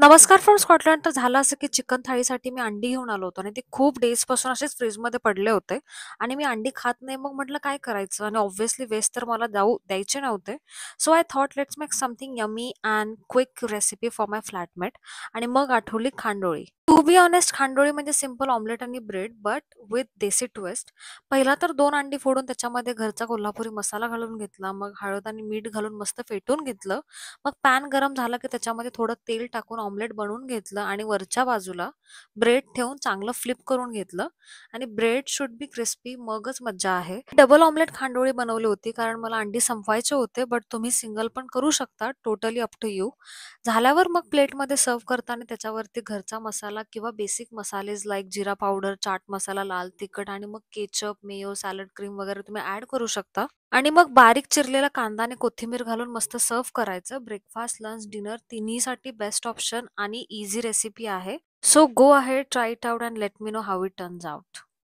नमस्कार from Scotland. तर झालं असं की चिकन थाळीसाठी मी अंडी घेऊन आलो होतो आणि ते खूप डेजपासून असेच फ्रीजमध्ये पडले होते आणि मी अंडी खात नाही. मग म्हटलं काय करायचं आणि ऑब्व्हियसली वेस्ट तर मला जाऊ द्यायचे नव्हते. So I thought let's make something yummy and quick recipe for my flatmate. आणि मग आठवली खांडोळी. टू बी ऑनेस्ट, खांडोळी म्हणजे सिंपल ऑमलेट आणि bread but with desi twist. पहिला तर 2 अंडी फोडून त्याच्यामध्ये घरचा कोल्हापुरी मसाला घालून घेतला. मग हळद आणि मीठ घालून मस्त फेटून घेतलं. मग पॅन गरम झाला की त्याच्यामध्ये थोडं तेल टाकून ऑमलेट बनवून घेतलं आणि वरच्या बाजूला ब्रेड ठेवून चांगलं फ्लिप करून घेतलं. आणि ब्रेड शुड बी क्रिस्पी, मगच मज्जा आहे. डबल ऑमलेट खांडोळी बनवली होती कारण मला अंडी संपवायचे होते, बट तुम्ही सिंगल पण करू शकता. Totally up to you. झाल्यावर मग प्लेटमध्ये सर्व्ह करताना त्याच्यावरती घरचा मसाला किंवा basic masalas like jeera powder, chaat masala, लाल तिखट आणि मग केचप, मेयो, सॅलड क्रीम वगैरे तुम्ही ऍड करू शकता. आणि मग बारीक चिरलेला कांदा आणि कोथिंबीर घालून मस्त सर्व्ह करायचं. ब्रेकफास्ट, लंच, डिनर तिन्हीसाठी बेस्ट ऑप्शन आणि इझी रेसिपी आहे. So go ahead, try it out and let me know how it turns out.